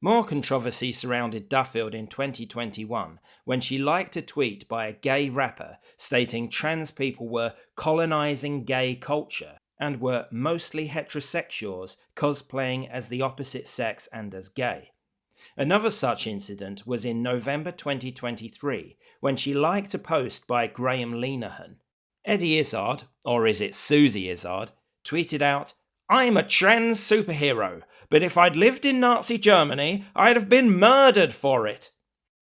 More controversy surrounded Duffield in 2021 when she liked a tweet by a gay rapper stating trans people were colonising gay culture and were mostly heterosexuals cosplaying as the opposite sex and as gay. Another such incident was in November 2023 when she liked a post by Graham Linehan. Eddie Izzard, or is it Susie Izzard, tweeted out, "I'm a trans superhero, but if I'd lived in Nazi Germany, I'd have been murdered for it."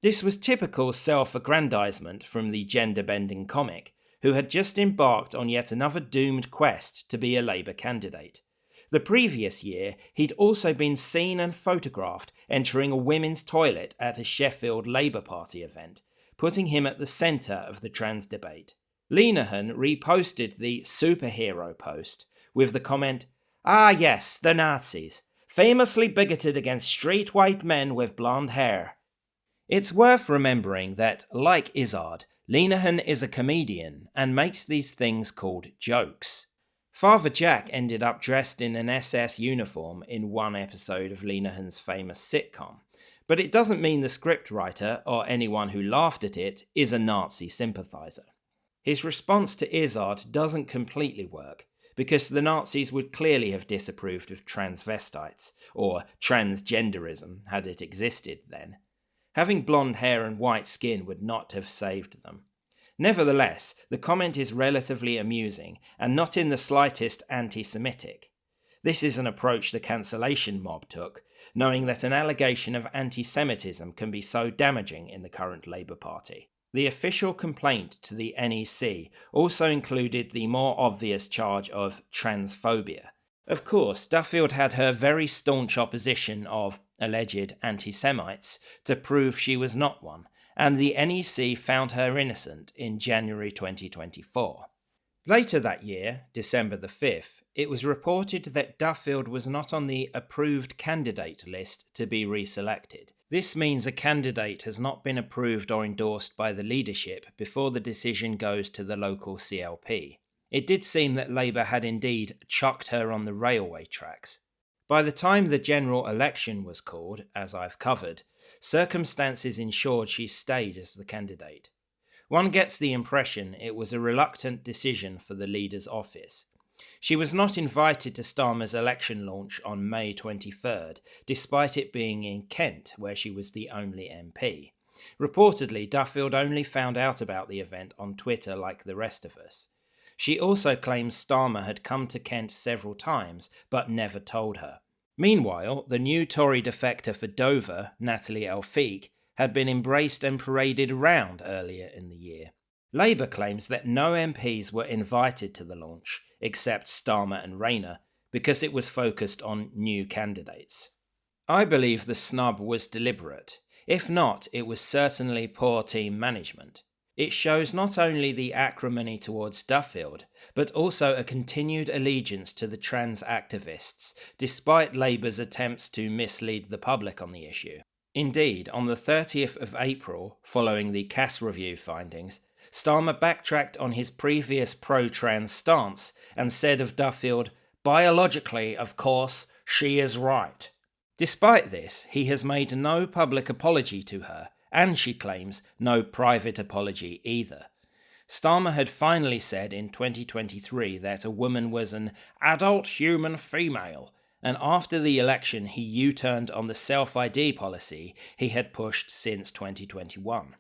This was typical self-aggrandizement from the gender-bending comic, who had just embarked on yet another doomed quest to be a Labour candidate. The previous year, he'd also been seen and photographed entering a women's toilet at a Sheffield Labour Party event, putting him at the centre of the trans debate. Linehan reposted the superhero post with the comment, "Ah yes, the Nazis, famously bigoted against straight white men with blonde hair." It's worth remembering that, like Izzard, Linehan is a comedian and makes these things called jokes. Father Jack ended up dressed in an SS uniform in one episode of Linehan's famous sitcom, but it doesn't mean the scriptwriter or anyone who laughed at it is a Nazi sympathiser. His response to Izzard doesn't completely work, because the Nazis would clearly have disapproved of transvestites, or transgenderism had it existed then. Having blonde hair and white skin would not have saved them. Nevertheless, the comment is relatively amusing and not in the slightest anti-Semitic. This is an approach the cancellation mob took, knowing that an allegation of anti-Semitism can be so damaging in the current Labour Party. The official complaint to the NEC also included the more obvious charge of transphobia. Of course, Duffield had her very staunch opposition of alleged anti-Semites to prove she was not one, and the NEC found her innocent in January 2024. Later that year, December the 5th, it was reported that Duffield was not on the approved candidate list to be reselected. This means a candidate has not been approved or endorsed by the leadership before the decision goes to the local CLP. It did seem that Labour had indeed chucked her on the railway tracks. By the time the general election was called, as I've covered, circumstances ensured she stayed as the candidate. One gets the impression it was a reluctant decision for the leader's office. She was not invited to Starmer's election launch on May 23rd, despite it being in Kent, where she was the only MP. Reportedly, Duffield only found out about the event on Twitter like the rest of us. She also claims Starmer had come to Kent several times, but never told her. Meanwhile, the new Tory defector for Dover, Natalie Elfique, had been embraced and paraded around earlier in the year. Labour claims that no MPs were invited to the launch, except Starmer and Rayner, because it was focused on new candidates. I believe the snub was deliberate. If not, it was certainly poor team management. It shows not only the acrimony towards Duffield, but also a continued allegiance to the trans activists, despite Labour's attempts to mislead the public on the issue. Indeed, on the 30th of April, following the Cass Review findings, Starmer backtracked on his previous pro-trans stance and said of Duffield, "Biologically, of course, she is right." Despite this, he has made no public apology to her, and she claims no private apology either. Starmer had finally said in 2023 that a woman was an adult human female, and after the election he U-turned on the self-ID policy he had pushed since 2021.